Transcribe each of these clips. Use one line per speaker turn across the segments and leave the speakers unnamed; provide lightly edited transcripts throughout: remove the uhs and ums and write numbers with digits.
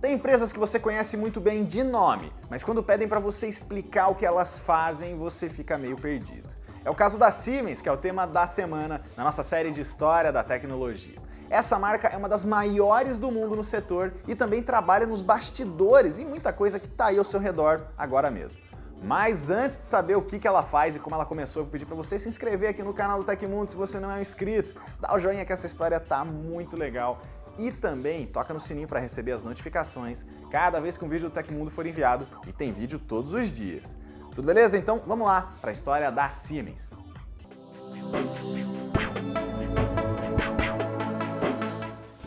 Tem empresas que você conhece muito bem de nome, mas quando pedem para você explicar o que elas fazem, você fica meio perdido. É o caso da Siemens, que é o tema da semana na nossa série de História da Tecnologia. Essa marca é uma das maiores do mundo no setor e também trabalha nos bastidores e muita coisa que está aí ao seu redor agora mesmo. Mas antes de saber o que ela faz e como ela começou, eu vou pedir para você se inscrever aqui no canal do Tecmundo se você não é um inscrito. Dá o joinha que essa história tá muito legal. E também toca no sininho para receber as notificações cada vez que um vídeo do Tecmundo for enviado, e tem vídeo todos os dias. Tudo beleza? Então vamos lá para a história da Siemens.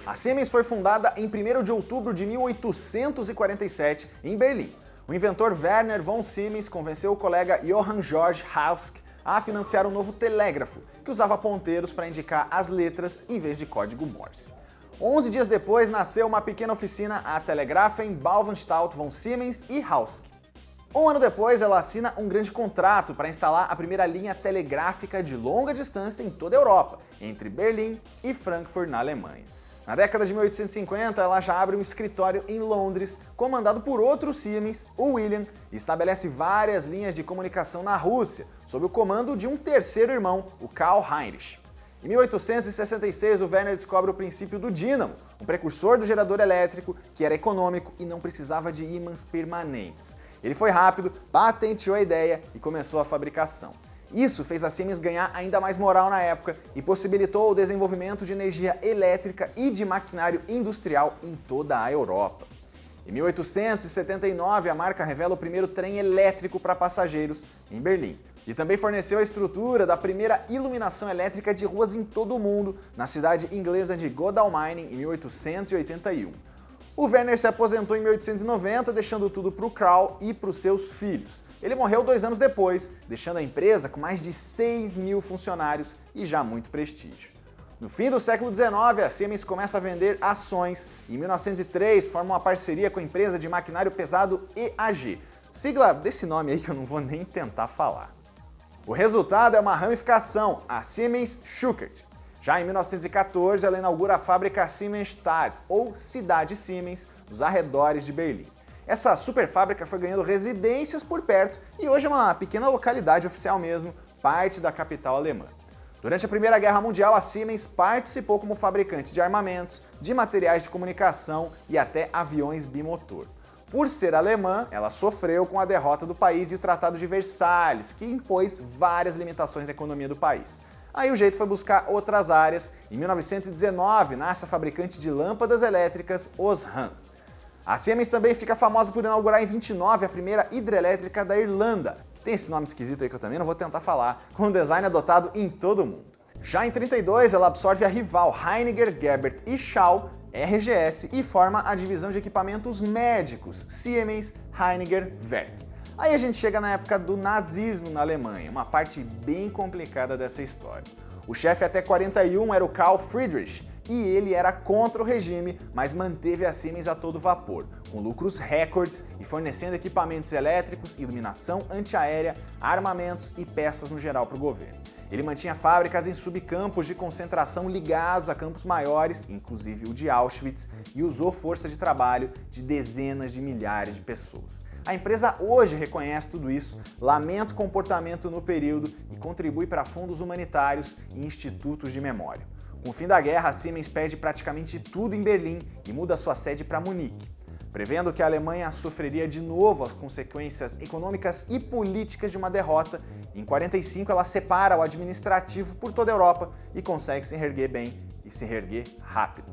A Siemens foi fundada em 1º de outubro de 1847 em Berlim. O inventor Werner von Siemens convenceu o colega Johann Georg Hausk a financiar um novo telégrafo, que usava ponteiros para indicar as letras em vez de código Morse. 11 dias depois nasceu uma pequena oficina, a Telegrafen Bauanstalt von Siemens e Hausk. Um ano depois, ela assina um grande contrato para instalar a primeira linha telegráfica de longa distância em toda a Europa, entre Berlim e Frankfurt, na Alemanha. Na década de 1850, ela já abre um escritório em Londres, comandado por outro Siemens, o William, e estabelece várias linhas de comunicação na Rússia, sob o comando de um terceiro irmão, o Karl Heinrich. Em 1866, o Werner descobre o princípio do dínamo, um precursor do gerador elétrico que era econômico e não precisava de ímãs permanentes. Ele foi rápido, patenteou a ideia e começou a fabricação. Isso fez a Siemens ganhar ainda mais moral na época e possibilitou o desenvolvimento de energia elétrica e de maquinário industrial em toda a Europa. Em 1879, a marca revela o primeiro trem elétrico para passageiros em Berlim. E também forneceu a estrutura da primeira iluminação elétrica de ruas em todo o mundo, na cidade inglesa de Godalming, em 1881. O Werner se aposentou em 1890, deixando tudo para o Karl e para os seus filhos. Ele morreu 2 anos depois, deixando a empresa com mais de 6.000 funcionários e já muito prestígio. No fim do século XIX, a Siemens começa a vender ações e em 1903 forma uma parceria com a empresa de maquinário pesado EAG, sigla desse nome aí que eu não vou nem tentar falar. O resultado é uma ramificação, a Siemens-Schuckert. Já em 1914, ela inaugura a fábrica Siemensstadt, ou Cidade Siemens, nos arredores de Berlim. Essa super fábrica foi ganhando residências por perto e hoje é uma pequena localidade oficial mesmo, parte da capital alemã. Durante a Primeira Guerra Mundial, a Siemens participou como fabricante de armamentos, de materiais de comunicação e até aviões bimotor. Por ser alemã, ela sofreu com a derrota do país e o Tratado de Versalhes, que impôs várias limitações na economia do país. Aí o jeito foi buscar outras áreas. Em 1919, nasce a fabricante de lâmpadas elétricas Osram. A Siemens também fica famosa por inaugurar em 29 a primeira hidrelétrica da Irlanda, que tem esse nome esquisito aí que eu também não vou tentar falar, com um design adotado em todo o mundo. Já em 32, ela absorve a rival Heiniger, Geberit e Shaw, RGS, e forma a divisão de equipamentos médicos, Siemens Heiniger Werk. Aí a gente chega na época do nazismo na Alemanha, uma parte bem complicada dessa história. O chefe até 41 era o Karl Friedrich, e ele era contra o regime, mas manteve a Siemens a todo vapor, com lucros recordes e fornecendo equipamentos elétricos, iluminação antiaérea, armamentos e peças no geral para o governo. Ele mantinha fábricas em subcampos de concentração ligados a campos maiores, inclusive o de Auschwitz, e usou força de trabalho de dezenas de milhares de pessoas. A empresa hoje reconhece tudo isso, lamenta o comportamento no período e contribui para fundos humanitários e institutos de memória. Com o fim da guerra, a Siemens perde praticamente tudo em Berlim e muda sua sede para Munique. Prevendo que a Alemanha sofreria de novo as consequências econômicas e políticas de uma derrota, em 1945 ela separa o administrativo por toda a Europa e consegue se reerguer bem e se reerguer rápido.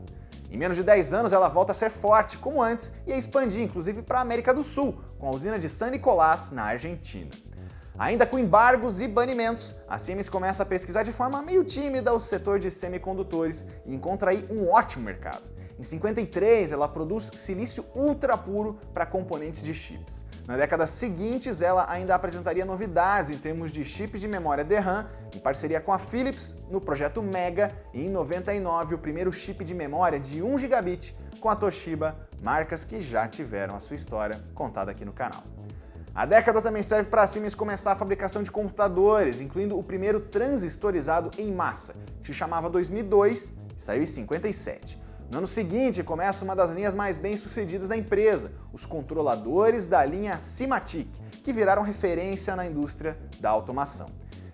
Em menos de 10 anos ela volta a ser forte, como antes, e a expandir inclusive para a América do Sul, com a usina de San Nicolás, na Argentina. Ainda com embargos e banimentos, a Siemens começa a pesquisar de forma meio tímida o setor de semicondutores e encontra aí um ótimo mercado. Em 1953, ela produz silício ultra puro para componentes de chips. Nas décadas seguintes, ela ainda apresentaria novidades em termos de chips de memória DRAM, em parceria com a Philips, no projeto Mega, e em 99, o primeiro chip de memória de 1 gigabit com a Toshiba, marcas que já tiveram a sua história contada aqui no canal. A década também serve para a Siemens começar a fabricação de computadores, incluindo o primeiro transistorizado em massa, que se chamava 2002 e saiu em 57. No ano seguinte, começa uma das linhas mais bem-sucedidas da empresa, os controladores da linha Simatic, que viraram referência na indústria da automação.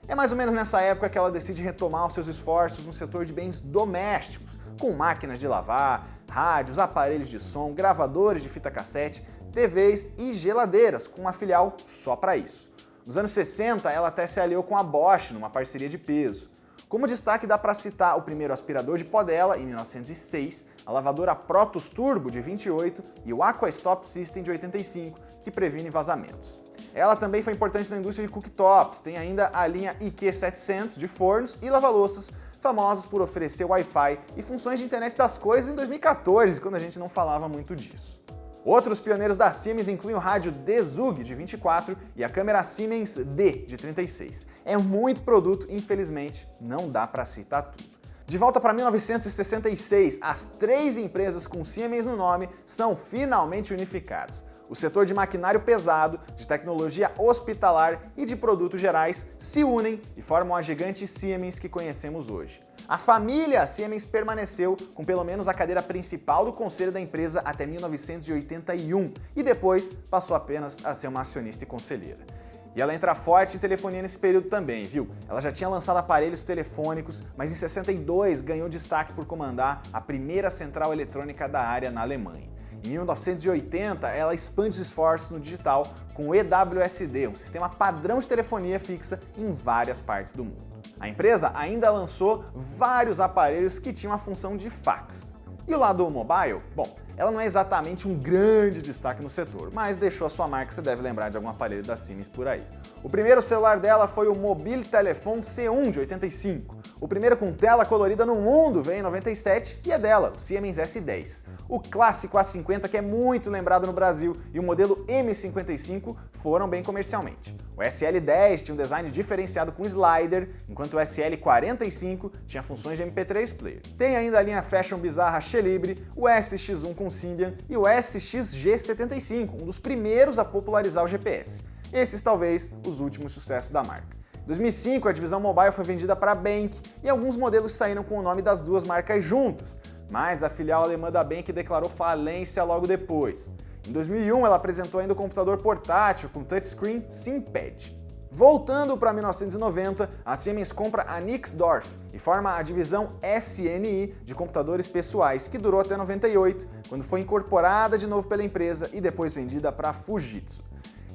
É mais ou menos nessa época que ela decide retomar os seus esforços no setor de bens domésticos, com máquinas de lavar, rádios, aparelhos de som, gravadores de fita cassete, TVs e geladeiras, com uma filial só para isso. Nos anos 60, ela até se aliou com a Bosch numa parceria de peso. Como destaque dá para citar o primeiro aspirador de pó dela, em 1906, a lavadora Protos Turbo, de 28, e o AquaStop System, de 85, que previne vazamentos. Ela também foi importante na indústria de cooktops, tem ainda a linha IQ700 de fornos e lava-louças, famosos por oferecer Wi-Fi e funções de internet das coisas em 2014, quando a gente não falava muito disso. Outros pioneiros da Siemens incluem o rádio D-Zug, de 24, e a câmera Siemens D, de 36. É muito produto, infelizmente, não dá para citar tudo. De volta para 1966, as 3 empresas com Siemens no nome são finalmente unificadas. O setor de maquinário pesado, de tecnologia hospitalar e de produtos gerais se unem e formam a gigante Siemens que conhecemos hoje. A família Siemens permaneceu com pelo menos a cadeira principal do conselho da empresa até 1981 e depois passou apenas a ser uma acionista e conselheira. E ela entra forte em telefonia nesse período também, viu? Ela já tinha lançado aparelhos telefônicos, mas em 62 ganhou destaque por comandar a primeira central eletrônica da área na Alemanha. Em 1980, ela expande os esforços no digital com o EWSD, um sistema padrão de telefonia fixa em várias partes do mundo. A empresa ainda lançou vários aparelhos que tinham a função de fax. E o lado mobile? Bom, ela não é exatamente um grande destaque no setor, mas deixou a sua marca, você deve lembrar de algum aparelho da Siemens por aí. O primeiro celular dela foi o Mobile Telephone C1 de 85. O primeiro com tela colorida no mundo veio em 97 e é dela, o Siemens S10. O clássico A50, que é muito lembrado no Brasil, e o modelo M55 foram bem comercialmente. O SL10 tinha um design diferenciado com slider, enquanto o SL45 tinha funções de MP3 player. Tem ainda a linha fashion bizarra Xelibre, o SX1 com Symbian e o SXG75, um dos primeiros a popularizar o GPS. Esses talvez os últimos sucessos da marca. Em 2005, a divisão mobile foi vendida para a Bank e alguns modelos saíram com o nome das duas marcas juntas, mas a filial alemã da Bank declarou falência logo depois. Em 2001, ela apresentou ainda o computador portátil com touchscreen SimPad. Voltando para 1990, a Siemens compra a Nixdorf e forma a divisão SNI de computadores pessoais, que durou até 98, quando foi incorporada de novo pela empresa e depois vendida para a Fujitsu.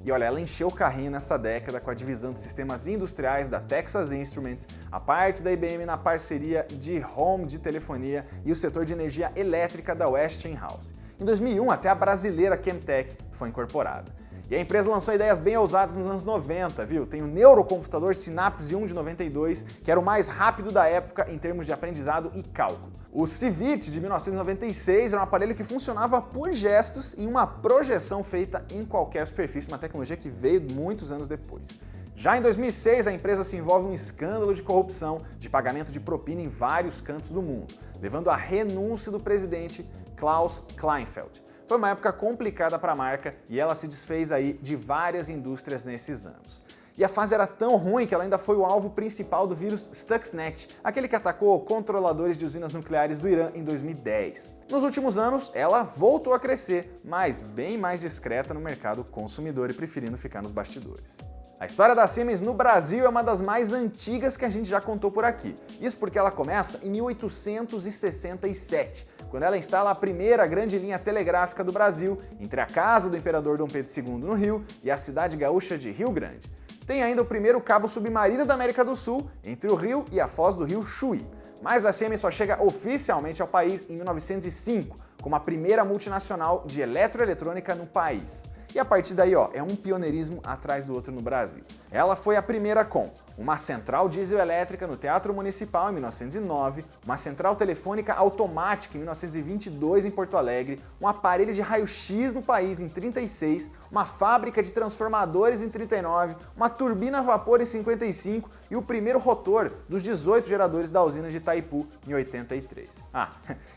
E olha, ela encheu o carrinho nessa década com a divisão de sistemas industriais da Texas Instruments, a parte da IBM na parceria de home de telefonia e o setor de energia elétrica da Westinghouse. Em 2001, até a brasileira Chemtech foi incorporada. E a empresa lançou ideias bem ousadas nos anos 90, viu? Tem o neurocomputador Synapse 1 de 92, que era o mais rápido da época em termos de aprendizado e cálculo. O Civit de 1996 era um aparelho que funcionava por gestos em uma projeção feita em qualquer superfície, uma tecnologia que veio muitos anos depois. Já em 2006, a empresa se envolve em um escândalo de corrupção, de pagamento de propina em vários cantos do mundo, levando à renúncia do presidente Klaus Kleinfeld. Foi uma época complicada para a marca e ela se desfez aí de várias indústrias nesses anos. E a fase era tão ruim que ela ainda foi o alvo principal do vírus Stuxnet, aquele que atacou controladores de usinas nucleares do Irã em 2010. Nos últimos anos, ela voltou a crescer, mas bem mais discreta no mercado consumidor e preferindo ficar nos bastidores. A história da Siemens no Brasil é uma das mais antigas que a gente já contou por aqui. Isso porque ela começa em 1867, quando ela instala a primeira grande linha telegráfica do Brasil entre a casa do imperador Dom Pedro II no Rio e a cidade gaúcha de Rio Grande. Tem ainda o primeiro cabo submarino da América do Sul entre o Rio e a foz do rio Chuí. Mas a Siemens só chega oficialmente ao país em 1905, como a primeira multinacional de eletroeletrônica no país. E a partir daí, é um pioneirismo atrás do outro no Brasil. Ela foi a primeira com uma central diesel-elétrica no Teatro Municipal em 1909, uma central telefônica automática em 1922 em Porto Alegre, um aparelho de raio-x no país em 36, uma fábrica de transformadores em 39, uma turbina a vapor em 55 e o primeiro rotor dos 18 geradores da usina de Itaipu em 83.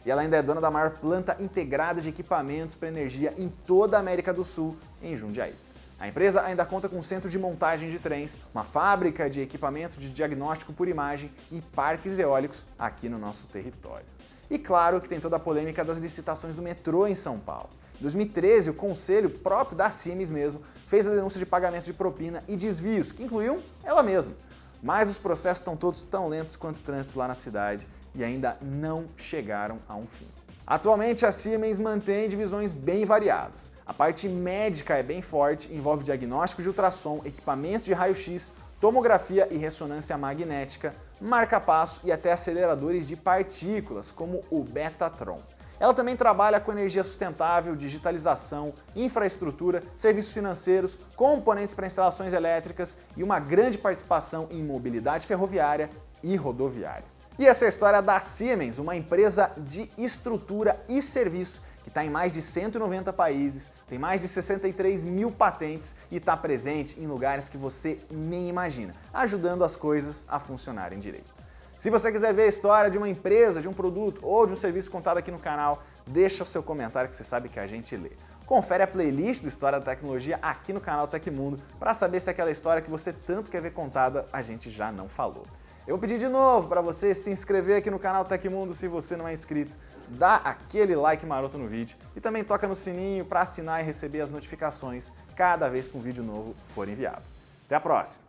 E ela ainda é dona da maior planta integrada de equipamentos para energia em toda a América do Sul, em Jundiaí. A empresa ainda conta com um centro de montagem de trens, uma fábrica de equipamentos de diagnóstico por imagem e parques eólicos aqui no nosso território. E claro que tem toda a polêmica das licitações do metrô em São Paulo. Em 2013, o conselho próprio da Siemens mesmo fez a denúncia de pagamentos de propina e desvios, que incluíam ela mesma. Mas os processos estão todos tão lentos quanto o trânsito lá na cidade e ainda não chegaram a um fim. Atualmente, a Siemens mantém divisões bem variadas. A parte médica é bem forte, envolve diagnóstico de ultrassom, equipamentos de raio-x, tomografia e ressonância magnética, marca-passo e até aceleradores de partículas, como o Betatron. Ela também trabalha com energia sustentável, digitalização, infraestrutura, serviços financeiros, componentes para instalações elétricas e uma grande participação em mobilidade ferroviária e rodoviária. E essa é a história da Siemens, uma empresa de estrutura e serviço que está em mais de 190 países, tem mais de 63 mil patentes e está presente em lugares que você nem imagina, ajudando as coisas a funcionarem direito. Se você quiser ver a história de uma empresa, de um produto ou de um serviço contado aqui no canal, deixa o seu comentário que você sabe que a gente lê. Confere a playlist do História da Tecnologia aqui no canal Tecmundo para saber se aquela história que você tanto quer ver contada a gente já não falou. Eu vou pedir de novo para você se inscrever aqui no canal Tecmundo se você não é inscrito, dá aquele like maroto no vídeo e também toca no sininho para assinar e receber as notificações cada vez que um vídeo novo for enviado. Até a próxima!